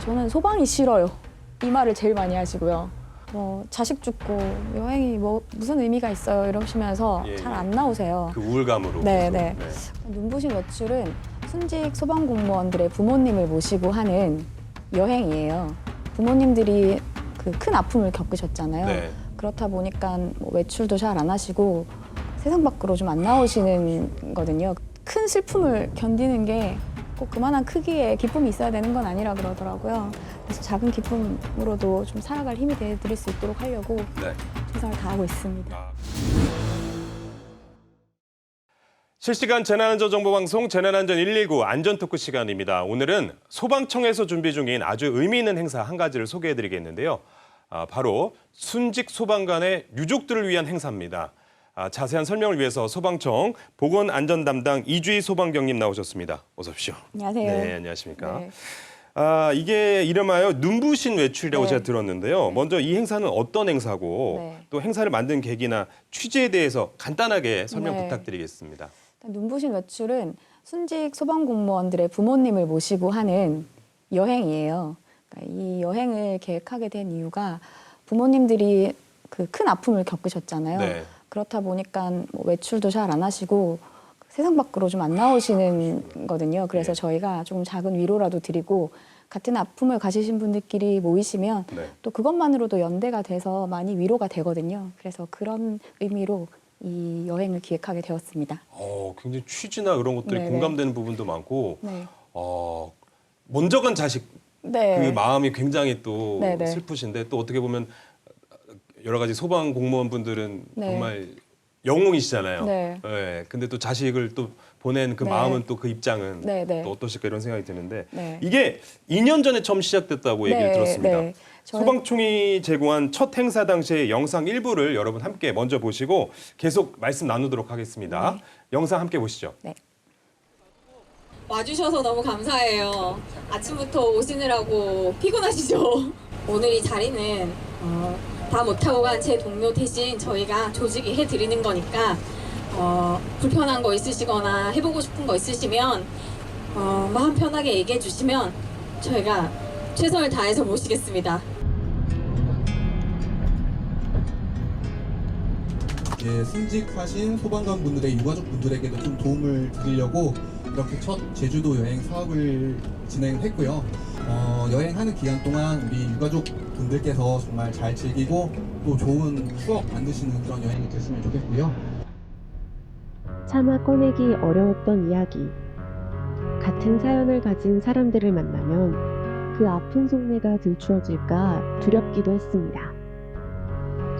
저는 소방이 싫어요. 이 말을 제일 많이 하시고요. 자식 죽고 여행이 무슨 의미가 있어요 이러시면서 예, 잘 예. 안 나오세요. 그 우울감으로. 네, 계속. 네. 눈부신 외출은 순직 소방공무원들의 부모님을 모시고 하는 여행이에요. 부모님들이 그 큰 아픔을 겪으셨잖아요. 네. 그렇다 보니까 뭐 외출도 잘 안 하시고 세상 밖으로 좀 안 나오시는 거든요. 큰 슬픔을 견디는 게 꼭 그만한 크기의 기쁨이 있어야 되는 건 아니라 그러더라고요. 그래서 작은 기쁨으로도 좀 살아갈 힘이 되드릴 수 있도록 하려고 네. 최선을 다하고 있습니다. 실시간 재난안전정보방송 재난안전 119 안전토크 시간입니다. 오늘은 소방청에서 준비 중인 아주 의미 있는 행사 한 가지를 소개해드리겠는데요. 바로 순직 소방관의 유족들을 위한 행사입니다. 자세한 설명을 위해서 소방청 보건안전 담당 이주희 소방경님 나오셨습니다. 어서 오십시오. 안녕하세요. 네, 안녕하십니까. 네. 이게 이름하여 눈부신 외출이라고 네. 제가 들었는데요. 먼저 이 행사는 어떤 행사고 네. 또 행사를 만든 계기나 취지에 대해서 간단하게 설명 네. 부탁드리겠습니다. 눈부신 외출은 순직 소방공무원들의 부모님을 모시고 하는 여행이에요. 그러니까 이 여행을 계획하게 된 이유가 부모님들이 그 큰 아픔을 겪으셨잖아요. 네. 그렇다 보니까 뭐 외출도 잘 안 하시고 세상 밖으로 좀 안 나오시는 거든요. 그래서 네. 저희가 조금 작은 위로라도 드리고 같은 아픔을 가지신 분들끼리 모이시면 네. 또 그것만으로도 연대가 돼서 많이 위로가 되거든요. 그래서 그런 의미로 이 여행을 기획하게 되었습니다. 굉장히 취지나 이런 것들이 네네. 공감되는 부분도 많고, 네. 먼저 간 자식 네. 그 마음이 굉장히 또 네네. 슬프신데 또 어떻게 보면 여러 가지 소방 공무원 분들은 네. 정말 영웅이시잖아요. 네. 네. 근데 또 자식을 또 보낸 그 네. 마음은 또 그 입장은 네네. 또 어떠실까 이런 생각이 드는데 네. 이게 2년 전에 처음 시작됐다고 얘기를 들었습니다. 네. 소방청이 제공한 첫 행사 당시의 영상 일부를 여러분 함께 먼저 보시고 계속 말씀 나누도록 하겠습니다. 네. 영상 함께 보시죠. 네. 와주셔서 너무 감사해요. 아침부터 오시느라고 피곤하시죠? 오늘 이 자리는 다 못하고 간 제 동료 대신 저희가 조직이 해드리는 거니까 불편한 거 있으시거나 해보고 싶은 거 있으시면 마음 편하게 얘기해 주시면 저희가 최선을 다해서 모시겠습니다. 예, 순직하신 소방관 분들의 유가족 분들에게도 좀 도움을 드리려고 이렇게 첫 제주도 여행 사업을 진행했고요. 여행하는 기간 동안 우리 유가족 분들께서 정말 잘 즐기고 또 좋은 추억 만드시는 그런 여행이 됐으면 좋겠고요. 차마 꺼내기 어려웠던 이야기. 같은 사연을 가진 사람들을 만나면 그 아픈 속내가 들추어질까 두렵기도 했습니다.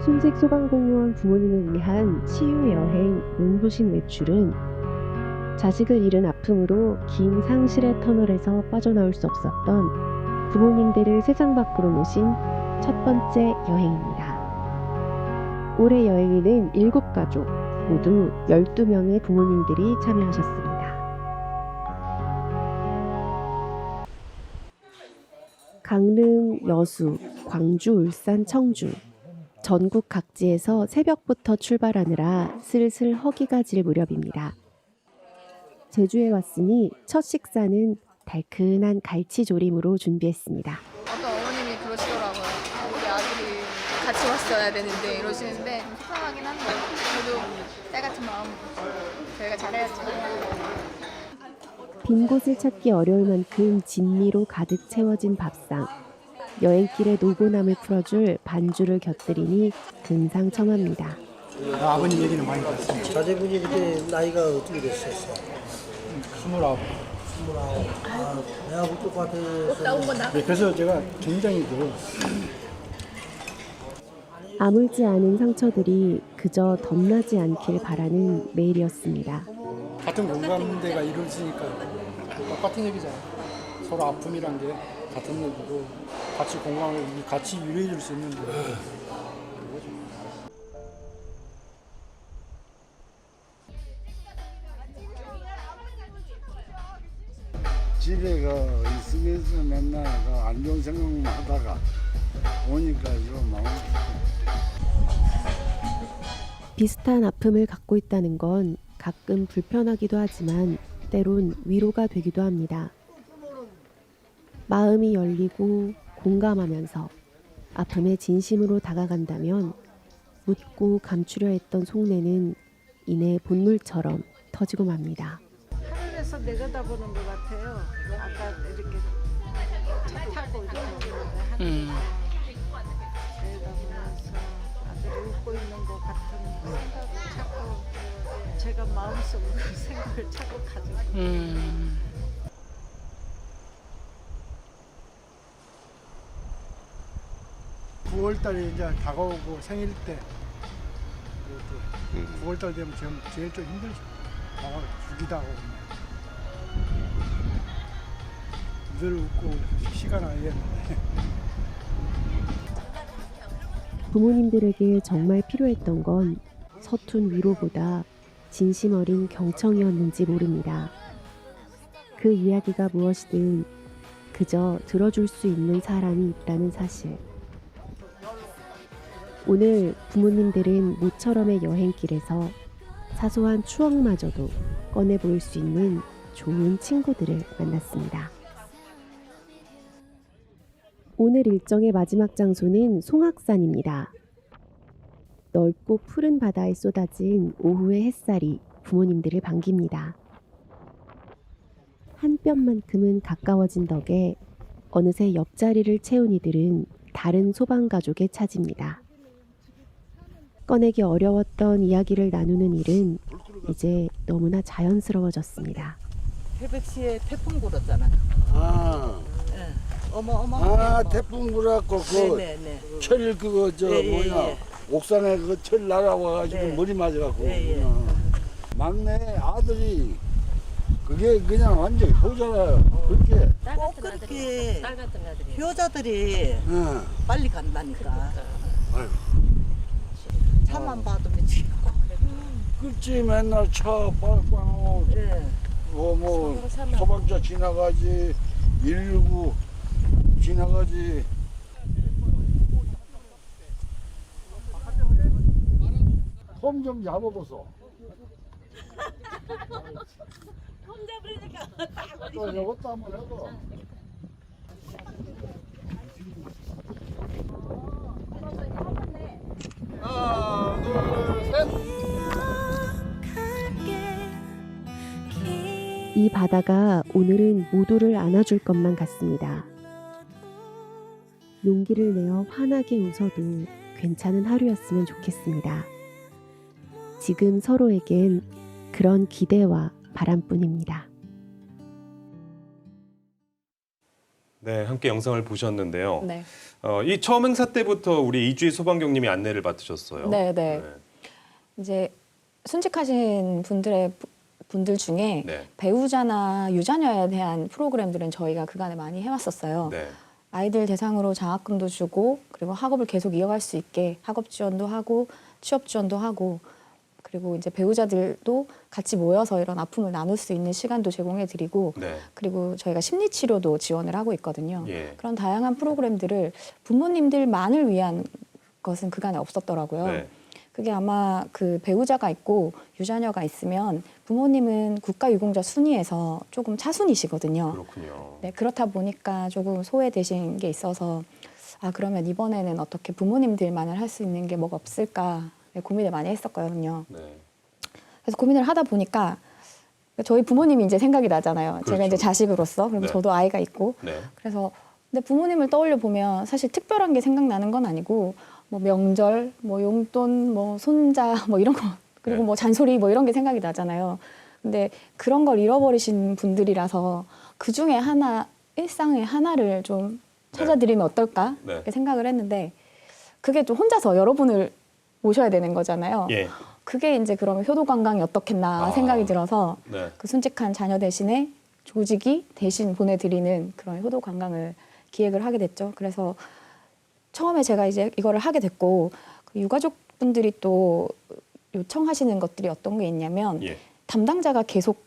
순직 소방공무원 부모님을 위한 치유 여행 눈부신 외출은 자식을 잃은 아픔으로 긴 상실의 터널에서 빠져나올 수 없었던 부모님들을 세상 밖으로 모신 첫 번째 여행입니다. 올해 여행에는 7가족, 모두 12명의 부모님들이 참여하셨습니다. 강릉, 여수, 광주, 울산, 청주 전국 각지에서 새벽부터 출발하느라 슬슬 허기가 질 무렵입니다. 제주에 왔으니 첫 식사는 달큰한 갈치조림으로 준비했습니다. 어떤 어머님이 그러시더라고요. 우리 아들이 같이 왔어야 되는데 이러시는데 좀 속상하긴 한데 그래도 딸 같은 마음 저희가 잘해야죠. 빈 곳을 찾기 어려울 만큼 진미로 가득 채워진 밥상. 여행길의 노고남을 풀어줄 반주를 곁들이니 금상첨화입니다. 아버님 얘기는 많이 들었습니다. 자제분이 그때 나이가 어떻게 됐었어? 29. 내하고 똑같아서. 네, 그래서 제가 굉장히 아물지 않은 상처들이 그저 덧나지 않길 바라는 매일이었습니다. 같은 공감대가 이루어지니까 똑같은 얘기잖아요. 서로 아픔이란 게 같은 얘기고 같이 공감을 같이 유래해 줄 수 있는데 집에 있으면서 맨날 안 좋은 생각만 하다가 오니까 좀 마음이 비슷한 아픔을 갖고 있다는 건 가끔 불편하기도 하지만 때론 위로가 되기도 합니다. 마음이 열리고 공감하면서 아픔에 진심으로 다가간다면 묻고 감추려 했던 속내는 이내 본물처럼 터지고 맙니다. 하늘에서 내려다보는 것 같아요. 아까 이렇게 차 타고 이렇게 오는데 하늘에서 내려다보면서 아들이 웃고 있는 것 같은 생각을 자꾸 제가 마음속으로 그 생각을 자꾸 가지고 9월달이 이제 다가오고 생일 때 9월달 되면 제일 좀 힘들죠. 죽이다 오고 늘 웃고 시간 알겠는데 부모님들에게 정말 필요했던 건 서툰 위로보다 진심 어린 경청이었는지 모릅니다. 그 이야기가 무엇이든 그저 들어줄 수 있는 사람이 있다는 사실. 오늘 부모님들은 모처럼의 여행길에서 사소한 추억마저도 꺼내볼 수 있는 좋은 친구들을 만났습니다. 오늘 일정의 마지막 장소는 송악산입니다. 넓고 푸른 바다에 쏟아진 오후의 햇살이 부모님들을 반깁니다. 한 뼘만큼은 가까워진 덕에 어느새 옆자리를 채운 이들은 다른 소방가족의 차지입니다. 꺼내기 어려웠던 이야기를 나누는 일은 이제 너무나 자연스러워졌습니다. 태백시에 태풍 불었잖아. 아, 어머. 아 태풍 불었고 네네네. 그철 그거 저 뭐냐 옥산에 그 철 날아와가지고 네. 머리 맞아갖고 예. 막내 아들이 그게 그냥 완전 효자라요. 그렇게 꼭 그렇게 효자들이 응. 빨리 간다니까. 아이고. 차만 봐도 미치겠고. 그렇지 맨날 차 빵빵 예. 뭐 소방차 지나가지 119 지나가지 홈 좀 잡아보소. 홈 잡으니까 또 이것도 한번 해봐. 하나 둘 셋. 이 바다가 오늘은 모두를 안아줄 것만 같습니다. 용기를 내어 환하게 웃어도 괜찮은 하루였으면 좋겠습니다. 지금 서로에겐 그런 기대와 바람뿐입니다. 네, 함께 영상을 보셨는데요. 네. 이 처음 행사 때부터 우리 이주희 소방경님이 안내를 맡으셨어요. 네. 이제 순직하신 분들 중에 네. 배우자나 유자녀에 대한 프로그램들은 저희가 그간에 많이 해왔었어요. 네. 아이들 대상으로 장학금도 주고 그리고 학업을 계속 이어갈 수 있게 학업 지원도 하고 취업 지원도 하고 그리고 이제 배우자들도 같이 모여서 이런 아픔을 나눌 수 있는 시간도 제공해드리고 네. 그리고 저희가 심리치료도 지원을 하고 있거든요. 예. 그런 다양한 프로그램들을 부모님들만을 위한 것은 그간에 없었더라고요. 네. 그게 아마 그 배우자가 있고 유자녀가 있으면 부모님은 국가유공자 순위에서 조금 차순위시거든요. 그렇군요. 네, 그렇다 보니까 조금 소외되신 게 있어서 아 그러면 이번에는 어떻게 부모님들만을 할 수 있는 게 뭐가 없을까 고민을 많이 했었거든요. 네. 그래서 고민을 하다 보니까 저희 부모님이 이제 생각이 나잖아요. 그렇죠. 제가 이제 자식으로서 그리고 네. 저도 아이가 있고 네. 그래서 근데 부모님을 떠올려 보면 사실 특별한 게 생각나는 건 아니고 뭐 명절, 뭐 용돈, 뭐 손자, 뭐 이런 거 그리고 네. 뭐 잔소리 뭐 이런 게 생각이 나잖아요. 근데 그런 걸 잃어버리신 분들이라서 그 중에 하나 일상의 하나를 좀 찾아드리면 어떨까 네. 이렇게 생각을 했는데 그게 좀 혼자서 여러분을 모셔야 되는 거잖아요. 예. 그게 이제 그러면 효도 관광이 어떻겠나 아. 생각이 들어서 네. 그 순직한 자녀 대신에 조직이 대신 보내드리는 그런 효도 관광을 기획을 하게 됐죠. 그래서 처음에 제가 이제 이거를 하게 됐고 그 유가족분들이 또 요청하시는 것들이 어떤 게 있냐면 예. 담당자가 계속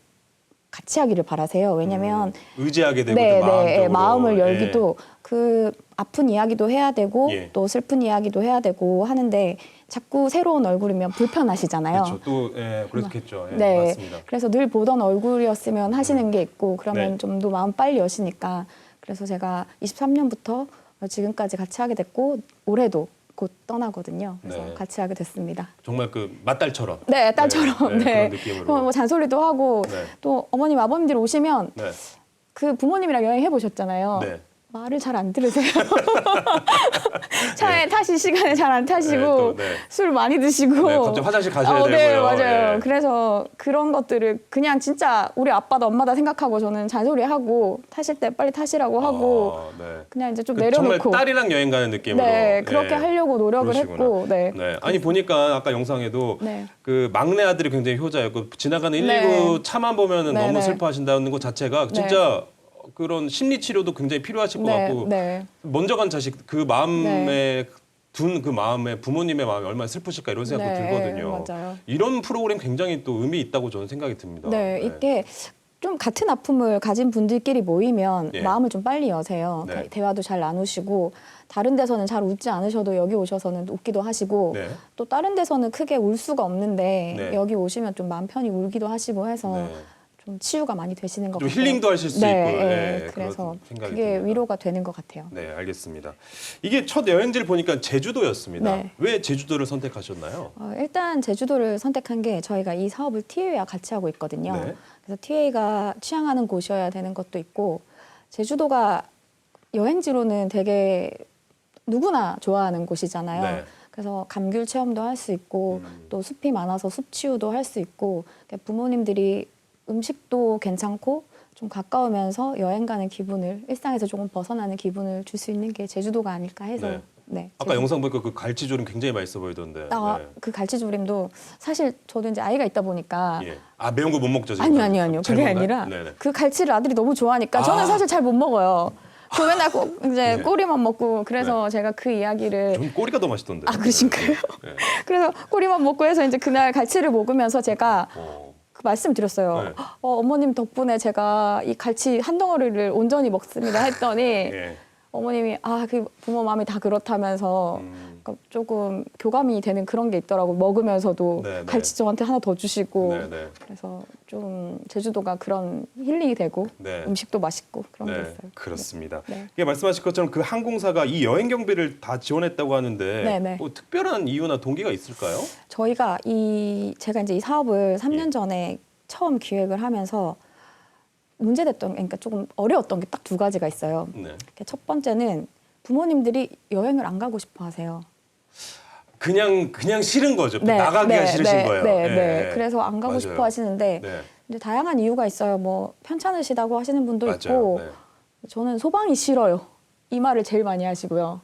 같이 하기를 바라세요. 왜냐면 의지하게 되고 네, 또 마음적으로. 마음을 예. 열기도 그 아픈 이야기도 해야 되고 예. 또 슬픈 이야기도 해야 되고 하는데 자꾸 새로운 얼굴이면 불편하시잖아요. 그렇죠. 또 그렇겠죠. 예, 네. 맞습니다. 그래서 늘 보던 얼굴이었으면 하시는 게 있고 그러면 네. 좀 더 마음 빨리 여시니까 그래서 제가 23년부터 지금까지 같이 하게 됐고 올해도 곧 떠나거든요. 그래서 네. 같이 하게 됐습니다. 정말 그 맞딸처럼. 네, 딸처럼. 네, 네. 그런 느낌으로. 그럼 뭐 잔소리도 하고 네. 또 어머님, 아버님들 오시면 네. 그 부모님이랑 여행해 보셨잖아요. 네. 말을 잘 안 들으세요. 차에 타실 시간에 잘 안 타시고 네, 또, 네. 술 많이 드시고. 네, 갑자기 화장실 가셔야 되고요. 네, 맞아요. 예. 그래서 그런 것들을 그냥 진짜 우리 아빠다 엄마다 생각하고 저는 잔소리하고 타실 때 빨리 타시라고 하고 네. 그냥 이제 좀 그 내려놓고. 정말 딸이랑 여행 가는 느낌으로. 네, 그렇게 예. 하려고 노력을 그러시구나. 했고. 네. 네. 아니 보니까 아까 영상에도 네. 그 막내 아들이 굉장히 효자였고 지나가는 119 네. 차만 보면은 네, 너무 네. 슬퍼하신다는 것 자체가 진짜 그런 심리 치료도 굉장히 필요하실 것 네, 같고 네. 먼저 간 자식 그 마음에 둔 그 마음에 부모님의 마음이 얼마나 슬프실까 이런 생각도 네, 들거든요. 맞아요. 이런 프로그램 굉장히 또 의미 있다고 저는 생각이 듭니다. 네, 이게 좀 같은 아픔을 가진 분들끼리 모이면 예. 마음을 좀 빨리 여세요. 네. 대화도 잘 나누시고 다른 데서는 잘 웃지 않으셔도 여기 오셔서는 웃기도 하시고 네. 또 다른 데서는 크게 울 수가 없는데 네. 여기 오시면 좀 마음 편히 울기도 하시고 해서 네. 좀 치유가 많이 되시는 것 좀 같아요. 힐링도 하실 수 네, 있고. 네, 예, 그래서 그런 생각이 그게 듭니다. 위로가 되는 것 같아요. 네, 알겠습니다. 이게 첫 여행지를 보니까 제주도였습니다. 네. 왜 제주도를 선택하셨나요? 일단 제주도를 선택한 게 저희가 이 사업을 TA와 같이 하고 있거든요. 네. 그래서 TA가 취향하는 곳이어야 되는 것도 있고 제주도가 여행지로는 되게 누구나 좋아하는 곳이잖아요. 네. 그래서 감귤 체험도 할 수 있고 또 숲이 많아서 숲 치유도 할 수 있고 부모님들이 음식도 괜찮고 좀 가까우면서 여행 가는 기분을 일상에서 조금 벗어나는 기분을 줄 수 있는 게 제주도가 아닐까 해서 네. 네. 아까 영상 보니까 그 갈치조림 굉장히 맛있어 보이던데. 네. 그 갈치조림도 사실 저도 이제 아이가 있다 보니까 예. 아 매운 거 못 먹죠 지금? 아니요. 잘 그게 먹나요? 아니라 네네. 그 갈치를 아들이 너무 좋아하니까 저는 아. 사실 잘 못 먹어요. 그 맨날 꼭 이제 네. 꼬리만 먹고 그래서 제가 그 이야기를 전 꼬리가 더 맛있던데. 아, 그러신가요? 네. 그래서 꼬리만 먹고 해서 이제 그날 갈치를 먹으면서 제가 어. 그 말씀드렸어요. 네. 어머님 덕분에 제가 이 갈치 한 덩어리를 온전히 먹습니다 했더니 예. 어머님이 그 부모 마음이 다 그렇다면서 그러니까 조금 교감이 되는 그런 게 있더라고. 먹으면서도 네, 네. 갈치 저한테 하나 더 주시고 네네. 그래서 좀 제주도가 그런 힐링이 되고 네. 음식도 맛있고 그런 게 네, 있어요. 그렇습니다. 네. 이게 말씀하신 것처럼 그 항공사가 이 여행 경비를 다 지원했다고 하는데 네네. 뭐 특별한 이유나 동기가 있을까요? 저희가 제가 이제 이 사업을 3년 예. 전에 처음 기획을 하면서 문제됐던 그러니까 조금 어려웠던 게 딱 두 가지가 있어요. 네. 첫 번째는 부모님들이 여행을 안 가고 싶어 하세요. 그냥 싫은 거죠. 나가기가 싫으신 거예요. 네. 예. 그래서 안 가고 맞아요. 싶어 하시는데 네. 이제 다양한 이유가 있어요. 뭐 편찮으시다고 하시는 분도 맞아요. 있고 네. 저는 소방이 싫어요. 이 말을 제일 많이 하시고요.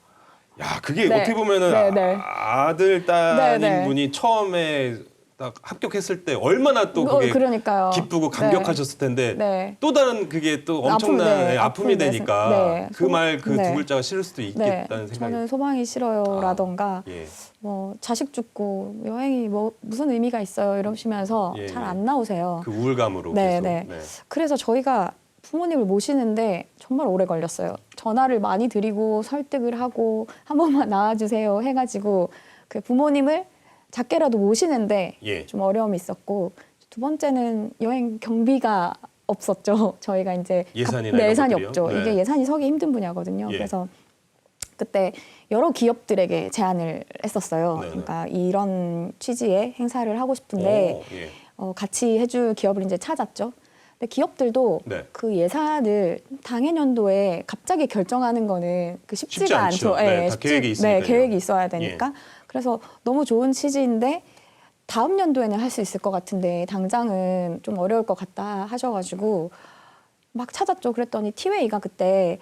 야, 그게 네. 어떻게 보면은 네, 네. 아들 따님 네, 네. 분이 처음에 딱 합격했을 때 얼마나 또 그게 그러니까요. 기쁘고 감격하셨을 텐데 네. 또 다른 그게 또 엄청난 아픔이 아픔이 되니까 네. 그 말 그 두 네. 글자가 싫을 수도 네, 있겠다는 생각이 저는 소방이 싫어요라던가 예. 뭐 자식 죽고 여행이 뭐 무슨 의미가 있어요 이러시면서 예, 잘 예. 안 나오세요. 그 우울감으로 네, 계속. 네. 그래서 저희가 부모님을 모시는데 정말 오래 걸렸어요. 전화를 많이 드리고 설득을 하고 한 번만 나와주세요 해가지고 그 부모님을 작게라도 모시는데 예. 좀 어려움이 있었고 두 번째는 여행 경비가 없었죠. 저희가 이제 예산이나 이런 예산이 것들이요? 없죠. 네. 이게 예산이 서기 힘든 분야거든요. 예. 그래서 그때 여러 기업들에게 제안을 했었어요. 네네. 그러니까 이런 취지의 행사를 하고 싶은데 오, 예. 같이 해줄 기업을 이제 찾았죠. 근데 기업들도 네. 그 예산을 당해년도에 갑자기 결정하는 거는 쉽지 쉽지가 않죠. 않죠. 네, 다 계획이 있으니까요. 네, 계획이 있어야 되니까. 그래서 너무 좋은 취지인데 다음 연도에는 할 수 있을 것 같은데 당장은 좀 어려울 것 같다 하셔가지고 막 찾았죠. 그랬더니 티웨이가 그때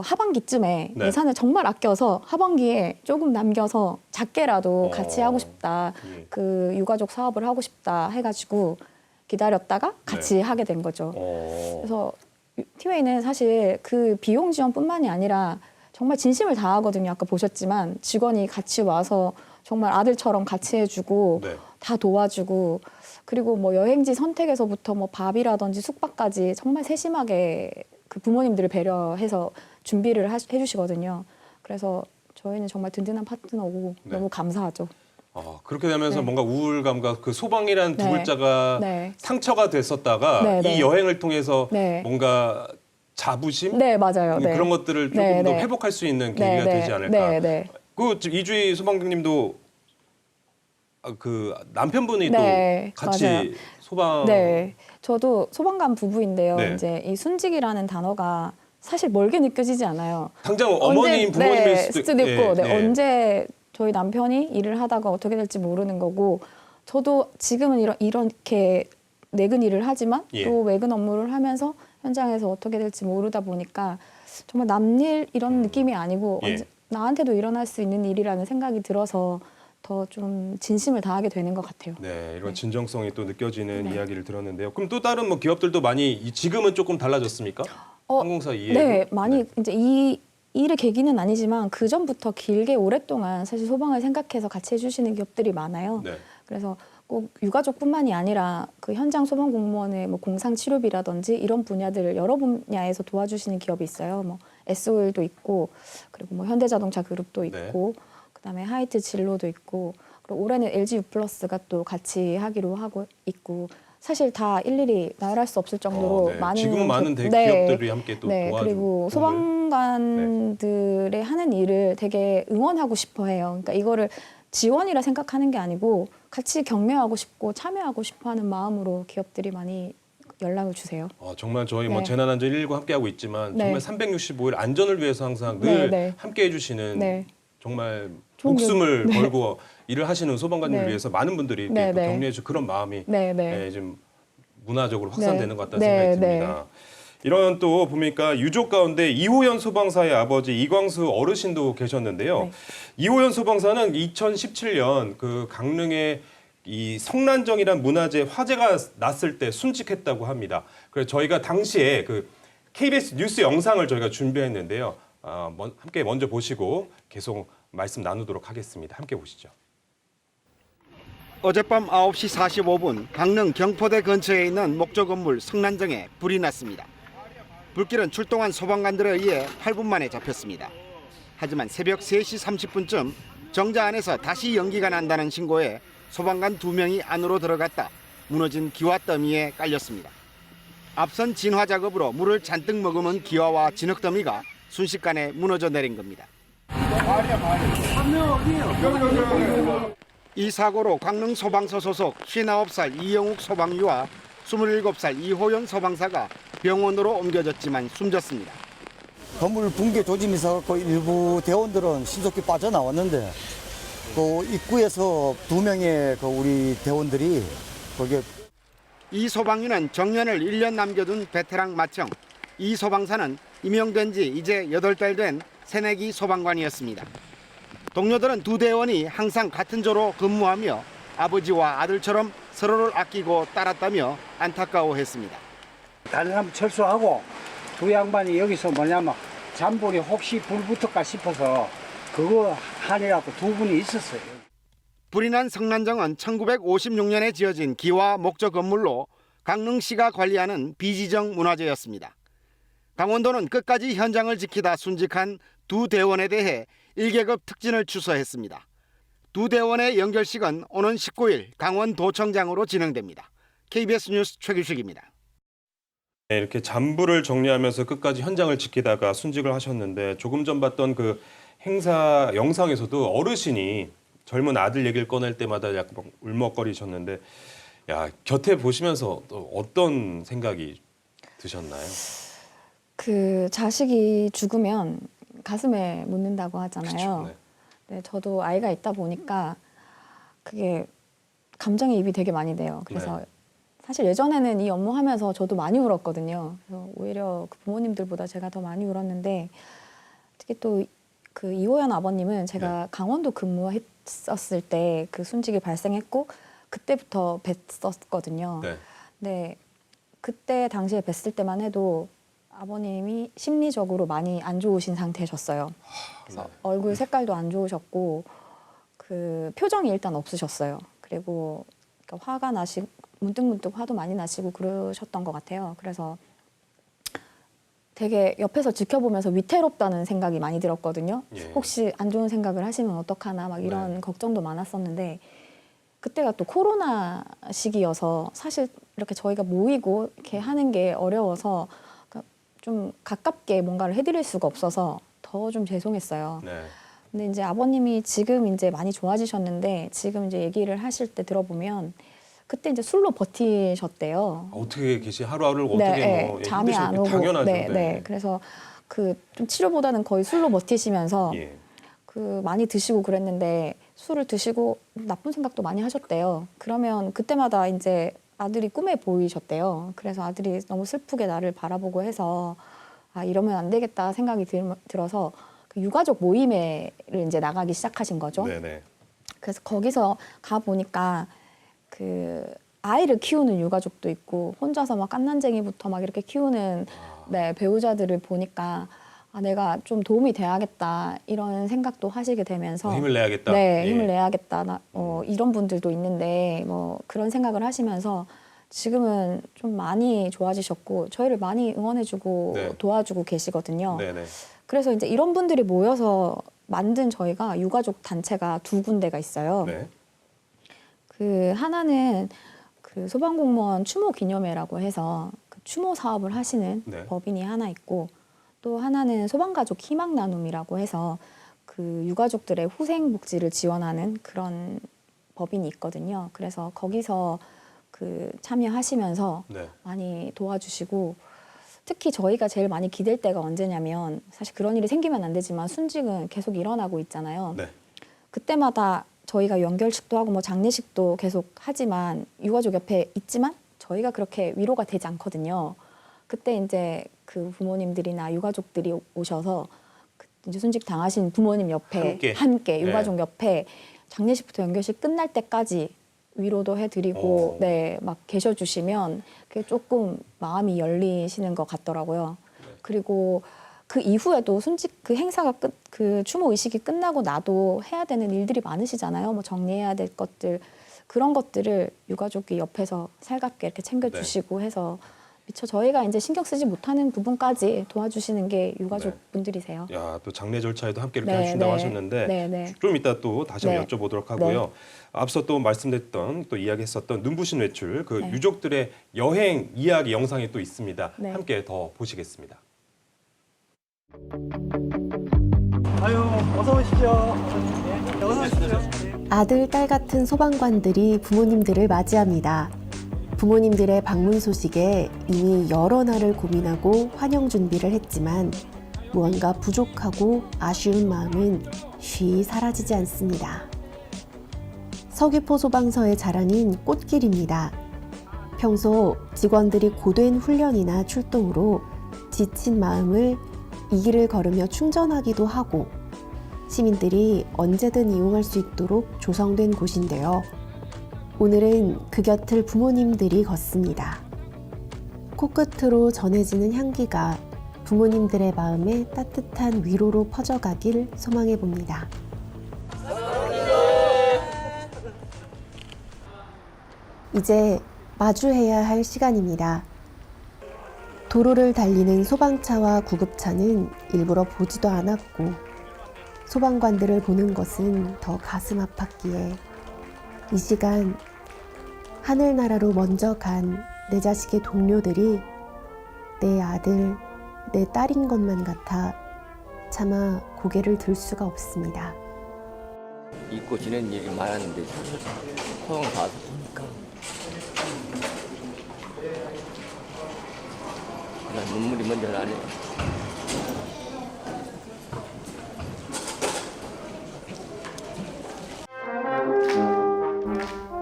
하반기쯤에 네. 예산을 정말 아껴서 하반기에 조금 남겨서 작게라도 같이 하고 싶다. 예. 그 유가족 사업을 하고 싶다 해가지고 기다렸다가 같이 하게 된 거죠. 그래서 티웨이는 사실 그 비용 지원뿐만이 아니라 정말 진심을 다하거든요. 아까 보셨지만 직원이 같이 와서 정말 아들처럼 같이 해주고 네. 다 도와주고 그리고 뭐 여행지 선택에서부터 뭐 밥이라든지 숙박까지 정말 세심하게 그 부모님들을 배려해서 준비를 해주시거든요. 그래서 저희는 정말 든든한 파트너고 네. 너무 감사하죠. 그렇게 되면서 네. 뭔가 우울감과 그 소방이라는 두 네. 글자가 네. 상처가 됐었다가 네, 이 네. 여행을 통해서 네. 뭔가 자부심? 네, 맞아요. 네. 그런 것들을 조금 네, 더 네. 회복할 수 있는 계기가 되지 않을까. 네, 네. 그 이주희 소방관님도 그 남편분이 네, 또 같이 맞아요. 소방 네, 저도 소방관 부부인데요. 네. 이제 이 순직이라는 단어가 사실 멀게 느껴지지 않아요. 당장 어머님, 부모님일 네, 수도 있고, 네, 네. 언제 저희 남편이 일을 하다가 어떻게 될지 모르는 거고, 저도 지금은 이렇게 내근 일을 하지만 예. 또 외근 업무를 하면서 현장에서 어떻게 될지 모르다 보니까 정말 남일 이런 느낌이 아니고 예. 나한테도 일어날 수 있는 일이라는 생각이 들어서 더 좀 진심을 다하게 되는 것 같아요. 네, 이런 네. 진정성이 또 느껴지는 네. 이야기를 들었는데요. 그럼 또 다른 뭐 기업들도 많이 지금은 조금 달라졌습니까? 항공사 이해. 네, 많이 이제 이 일의 계기는 아니지만 그 전부터 길게 오랫동안 사실 소방을 생각해서 같이 해주시는 기업들이 많아요. 네. 그래서 꼭 유가족뿐만이 아니라 그 현장 소방 공무원의 뭐 공상 치료비라든지 이런 분야들을 여러 분야에서 도와주시는 기업이 있어요. 뭐 SO일도 있고, 그리고 뭐 현대자동차 그룹도 있고, 그다음에 하이트 진로도 있고, 그리고 올해는 LG U+가 또 같이 하기로 하고 있고, 사실 다 일일이 나열할 수 없을 정도로 네. 많은 지금은 많은 대기업들이 함께 또 도와주고 그리고 소방관들의 하는 일을 되게 응원하고 싶어해요. 그러니까 이거를 지원이라 생각하는 게 아니고 같이 격려하고 싶고 참여하고 싶어하는 마음으로 기업들이 많이 연락을 주세요. 정말 저희 뭐 네. 재난안전 119 함께하고 있지만 네. 정말 365일 안전을 위해서 항상 늘 네, 네. 함께해 주시는 네. 정말 좋은 목숨을 네. 걸고 일을 하시는 소방관님을 네. 위해서 많은 분들이 이렇게 네, 또 네. 격려해 주고 그런 마음이 네, 네. 좀 문화적으로 확산되는 것 같다는 네, 생각이 듭니다. 이런 또 보니까 유족 가운데 이호연 소방사의 아버지 이광수 어르신도 계셨는데요. 네. 이호연 소방사는 2017년 그 강릉의 이 성난정이란 문화재 화재가 났을 때 순직했다고 합니다. 그래서 저희가 당시에 그 KBS 뉴스 영상을 저희가 준비했는데요. 함께 먼저 보시고 계속 말씀 나누도록 하겠습니다. 함께 보시죠. 어젯밤 9시 45분 강릉 경포대 근처에 있는 목조 건물 성난정에 불이 났습니다. 불길은 출동한 소방관들에 의해 8분 만에 잡혔습니다. 하지만 새벽 3시 30분쯤 정자 안에서 다시 연기가 난다는 신고에 소방관 2명이 안으로 들어갔다 무너진 기와 더미에 깔렸습니다. 앞선 진화 작업으로 물을 잔뜩 머금은 기와와 진흙 더미가 순식간에 무너져 내린 겁니다. 이 사고로 강릉 소방서 소속 59살 이영욱 소방유와 27살 이호연 소방사가 병원으로 옮겨졌지만 숨졌습니다. 건물 붕괴 조짐이 있어서 일부 대원들은 신속히 빠져나왔는데 그 입구에서 2명의 그 우리 대원들이 거기에 이 소방유는 정년을 1년 남겨둔 베테랑 맏형, 이 소방사는 임용된 지 이제 8달 된 새내기 소방관이었습니다. 동료들은 두 대원이 항상 같은 조로 근무하며 아버지와 아들처럼 서로를 아끼고 따랐다며 안타까워했습니다. 다른 사람 철수하고 두 양반이 여기서 뭐냐면 잠복이 혹시 불 붙을까 싶어서 그거 하느라고 두 분이 있었어요. 불이 난 성난정은 1956년에 지어진 기와 목조 건물로 강릉시가 관리하는 비지정 문화재였습니다. 강원도는 끝까지 현장을 지키다 순직한 두 대원에 대해 1계급 특진을 추서했습니다. 두 대원의 연결식은 오는 19일 강원도청장으로 진행됩니다. KBS 뉴스 최규식입니다. 네, 이렇게 잠부를 정리하면서 끝까지 현장을 지키다가 순직을 하셨는데 조금 전 봤던 그 행사 영상에서도 어르신이 젊은 아들 얘기를 꺼낼 때마다 약간 울먹거리셨는데 곁에 보시면서 또 어떤 생각이 드셨나요? 그 자식이 죽으면 가슴에 묻는다고 하잖아요. 그쵸, 네, 저도 아이가 있다 보니까 그게 감정의 입이 되게 많이 돼요. 그래서 사실 예전에는 이 업무 하면서 저도 많이 울었거든요. 그래서 오히려 그 부모님들보다 제가 더 많이 울었는데 특히 또 그 이호연 아버님은 제가 강원도 근무했었을 때 그 순직이 발생했고 그때부터 뵀었거든요. 네, 그때 당시에 뵀을 때만 해도 아버님이 심리적으로 많이 안 좋으신 상태셨어요. 그래서 얼굴 색깔도 안 좋으셨고 그 표정이 일단 없으셨어요. 그리고 그러니까 화가 나시고 문득문득 화도 많이 나시고 그러셨던 것 같아요. 그래서 되게 옆에서 지켜보면서 위태롭다는 생각이 많이 들었거든요. 혹시 안 좋은 생각을 하시면 어떡하나 막 이런 걱정도 많았었는데 그때가 또 코로나 시기여서 사실 이렇게 저희가 모이고 이렇게 하는 게 어려워서 좀 가깝게 뭔가를 해드릴 수가 없어서 더 좀 죄송했어요. 네. 근데 이제 아버님이 지금 이제 많이 좋아지셨는데 지금 이제 얘기를 하실 때 들어보면 그때 이제 술로 버티셨대요. 어떻게 하루하루를 어떻게 뭐 잠이 힘드실 안 게 오고. 당연하죠. 네. 그래서 그 좀 치료보다는 거의 술로 버티시면서 예. 그 많이 드시고 그랬는데 술을 드시고 나쁜 생각도 많이 하셨대요. 그러면 그때마다 이제 아들이 꿈에 보이셨대요. 그래서 아들이 너무 슬프게 나를 바라보고 해서 아 이러면 안 되겠다 생각이 들어서 그 유가족 모임에를 이제 나가기 시작하신 거죠. 네네. 그래서 거기서 가 보니까 그 아이를 키우는 유가족도 있고 혼자서 막 갓난쟁이부터 막 이렇게 키우는 배우자들을 보니까 아, 내가 좀 도움이 돼야겠다 이런 생각도 하시게 되면서 힘을 내야겠다. 네, 예. 힘을 내야겠다. 이런 분들도 있는데 뭐 그런 생각을 하시면서 지금은 좀 많이 좋아지셨고 저희를 많이 응원해주고 네. 도와주고 계시거든요. 네네. 그래서 이제 이런 분들이 모여서 만든 저희가 유가족 단체가 2군데가 있어요. 네. 그 하나는 그 소방공무원 추모 기념회라고 해서 그 추모 사업을 하시는 네. 법인이 하나 있고 또 하나는 소방가족 희망 나눔이라고 해서 그 유가족들의 후생 복지를 지원하는 그런 법인이 있거든요. 그래서 거기서 그 참여하시면서 네. 많이 도와주시고 특히 저희가 제일 많이 기댈 때가 언제냐면 사실 그런 일이 생기면 안 되지만 순직은 계속 일어나고 있잖아요. 네. 그때마다 저희가 연결식도 하고 뭐 장례식도 계속 하지만 유가족 옆에 있지만 저희가 그렇게 위로가 되지 않거든요. 그때 이제 그 부모님들이나 유가족들이 오셔서 그 이제 순직 당하신 부모님 옆에 함께 유가족 옆에 장례식부터 연결식 끝날 때까지 위로도 해드리고 막 계셔주시면 그게 조금 마음이 열리시는 것 같더라고요. 그리고 그 이후에도 순직 그 행사가 그 추모 의식이 끝나고 나도 해야 되는 일들이 많으시잖아요. 뭐 정리해야 될 것들 그런 것들을 유가족이 옆에서 살갑게 이렇게 챙겨주시고 해서 미처 저희가 이제 신경 쓰지 못하는 부분까지 도와주시는 게 유가족 분들이세요. 야, 또 장례 절차에도 함께 이렇게 해주신다고 하셨는데 좀 이따 또 다시 한번 여쭤보도록 하고요. 앞서 또 말씀드렸던 또 이야기했었던 눈부신 외출 그 유족들의 여행 이야기 영상이 또 있습니다. 함께 더 보시겠습니다. 아유, 어서 오십시오. 네, 어서 오십시오. 아들, 딸 같은 소방관들이 부모님들을 맞이합니다. 부모님들의 방문 소식에 이미 여러 날을 고민하고 환영 준비를 했지만 무언가 부족하고 아쉬운 마음은 쉬이 사라지지 않습니다. 서귀포 소방서의 자랑인 꽃길입니다. 평소 직원들이 고된 훈련이나 출동으로 지친 마음을 이 길을 걸으며 충전하기도 하고 시민들이 언제든 이용할 수 있도록 조성된 곳인데요. 오늘은 그 곁을 부모님들이 걷습니다. 코끝으로 전해지는 향기가 부모님들의 마음에 따뜻한 위로로 퍼져가길 소망해 봅니다. 이제 마주해야 할 시간입니다. 도로를 달리는 소방차와 구급차는 일부러 보지도 않았고 소방관들을 보는 것은 더 가슴 아팠기에 이 시간 하늘나라로 먼저 간 내 자식의 동료들이 내 아들, 내 딸인 것만 같아 차마 고개를 들 수가 없습니다. 잊고 지낸 일이 많았는데 소방 가서 보니까 난 눈물이 먼저 나네요.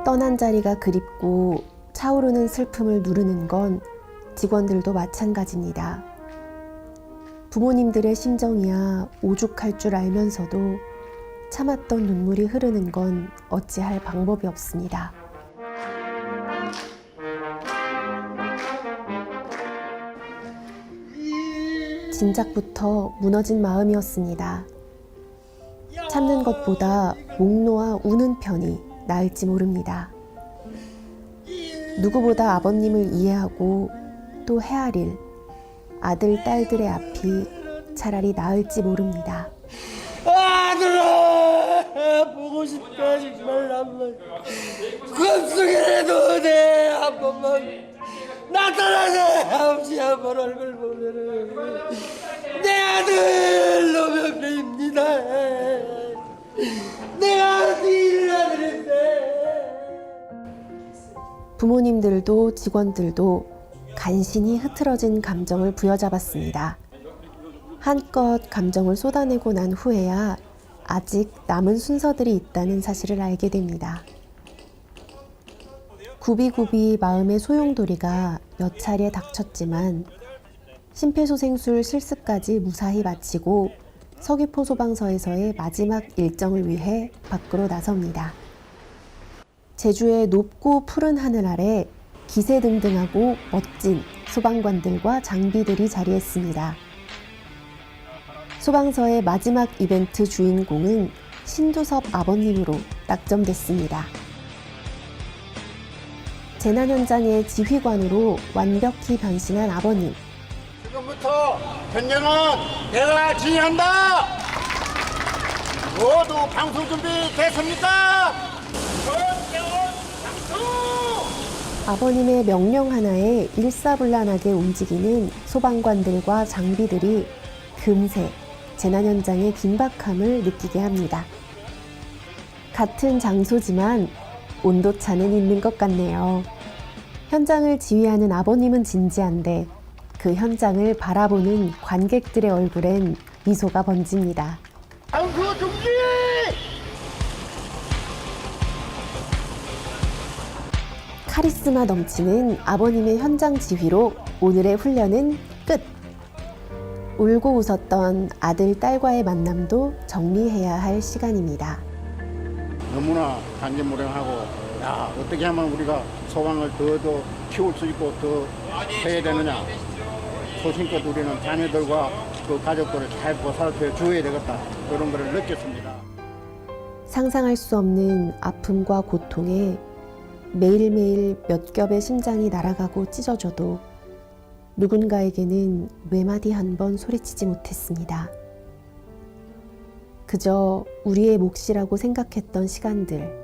떠난 자리가 그립고 차오르는 슬픔을 누르는 건 직원들도 마찬가지입니다. 부모님들의 심정이야 오죽할 줄 알면서도 참았던 눈물이 흐르는 건 어찌할 방법이 없습니다. 진작부터 무너진 마음이었습니다. 참는 것보다 목 놓아 우는 편이 나을지 모릅니다. 누구보다 아버님을 이해하고 또 헤아릴 아들, 딸들의 앞이 차라리 나을지 모릅니다. 아들아 보고 싶다 정말 한번 꿈속이라도 돼 한 번만 나타나서 아버지 한번 얼굴 보면은 내 아들 노병래입니다. 내가 일을 하는데. 부모님들도 직원들도 간신히 흐트러진 감정을 부여잡았습니다. 한껏 감정을 쏟아내고 난 후에야 아직 남은 순서들이 있다는 사실을 알게 됩니다. 굽이굽이 마음의 소용돌이가 몇 차례 닥쳤지만 심폐소생술 실습까지 무사히 마치고 서귀포 소방서에서의 마지막 일정을 위해 밖으로 나섭니다. 제주의 높고 푸른 하늘 아래 기세등등하고 멋진 소방관들과 장비들이 자리했습니다. 소방서의 마지막 이벤트 주인공은 신두섭 아버님으로 낙점됐습니다. 재난 현장의 지휘관으로 완벽히 변신한 아버님. 지금부터 현장은 내가 지휘한다. 모두 방송 준비 됐습니까? 아버님의 명령 하나에 일사불란하게 움직이는 소방관들과 장비들이 금세 재난 현장의 긴박함을 느끼게 합니다. 같은 장소지만 온도차는 있는 것 같네요. 현장을 지휘하는 아버님은 진지한데 그 현장을 바라보는 관객들의 얼굴엔 미소가 번집니다. 방송 준비! 카리스마 넘치는 아버님의 현장 지휘로 오늘의 훈련은 끝! 울고 웃었던 아들, 딸과의 만남도 정리해야 할 시간입니다. 너무나 단계무량하고 야 어떻게 하면 우리가 소방을 더 키울 수 있고 더 해야 되느냐. 소신껏 우리는 자녀들과 그 가족들을 잘 보살펴 줘야 되겠다. 그런 걸 느꼈습니다. 상상할 수 없는 아픔과 고통에 매일매일 몇 겹의 심장이 날아가고 찢어져도 누군가에게는 외마디 한 번 소리치지 못했습니다. 그저 우리의 몫이라고 생각했던 시간들.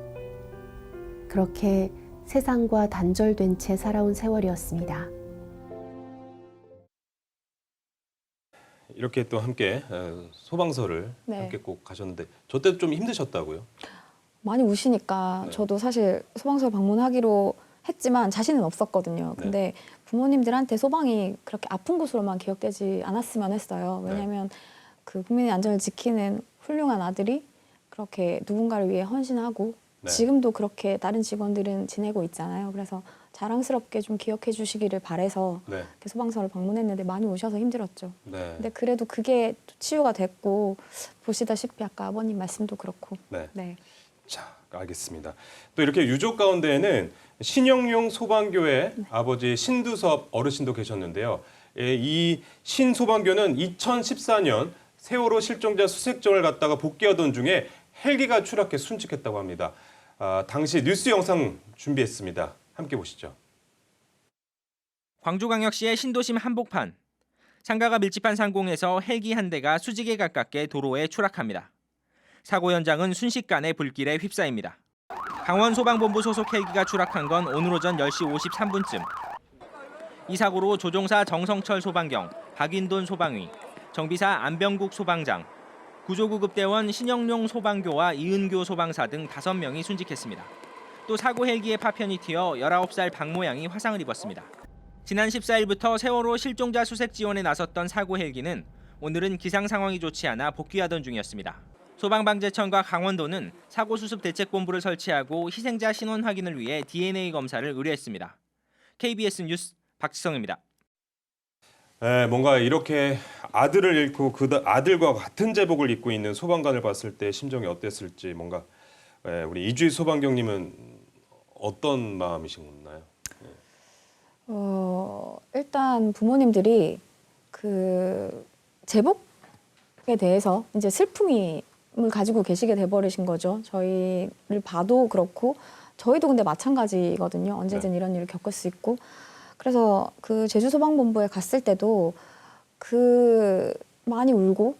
그렇게 세상과 단절된 채 살아온 세월이었습니다. 이렇게 또 함께 소방서를 네. 함께 꼭 가셨는데 저 때도 좀 힘드셨다고요? 많이 우시니까 네. 저도 사실 소방서 방문하기로 했지만 자신은 없었거든요. 근데 부모님들한테 소방이 그렇게 아픈 곳으로만 기억되지 않았으면 했어요. 왜냐하면 그 국민의 안전을 지키는 훌륭한 아들이 그렇게 누군가를 위해 헌신하고 지금도 그렇게 다른 직원들은 지내고 있잖아요. 그래서 자랑스럽게 좀 기억해 주시기를 바래서 이렇게 소방서를 방문했는데 많이 우셔서 힘들었죠. 근데 그래도 그게 치유가 됐고 보시다시피 아까 아버님 말씀도 그렇고. 네. 자, 알겠습니다. 또 이렇게 유족 가운데에는 신영용 소방교회 아버지 신두섭 어르신도 계셨는데요. 이 신 소방교는 2014년 세월호 실종자 수색정을 갔다가 복귀하던 중에 헬기가 추락해 순직했다고 합니다. 당시 뉴스 영상 준비했습니다. 함께 보시죠. 광주광역시의 신도심 한복판. 상가가 밀집한 상공에서 헬기 한 대가 수직에 가깝게 도로에 추락합니다. 사고 현장은 순식간에 불길에 휩싸입니다. 강원소방본부 소속 헬기가 추락한 건 오늘 오전 10시 53분쯤. 이 사고로 조종사 정성철 소방경, 박인돈 소방위, 정비사 안병국 소방장, 구조구급대원 신영용 소방교와 이은교 소방사 등 5명이 순직했습니다. 또 사고 헬기의 파편이 튀어 19살 박모양이 화상을 입었습니다. 지난 14일부터 세월호 실종자 수색 지원에 나섰던 사고 헬기는 오늘은 기상 상황이 좋지 않아 복귀하던 중이었습니다. 소방방재청과 강원도는 사고 수습 대책본부를 설치하고 희생자 신원 확인을 위해 DNA 검사를 의뢰했습니다. KBS 뉴스 박지성입니다. 뭔가 이렇게 아들을 잃고 그 아들과 같은 제복을 입고 있는 소방관을 봤을 때 심정이 어땠을지 뭔가 우리 이주희 소방경님은 어떤 마음이신가요? 일단 부모님들이 그 제복에 대해서 이제 슬픔을 가지고 계시게 돼버리신 거죠. 저희를 봐도 그렇고 저희도 근데 마찬가지거든요. 언제든 이런 일을 겪을 수 있고. 그래서 그 제주소방본부에 갔을 때도 그 많이 울고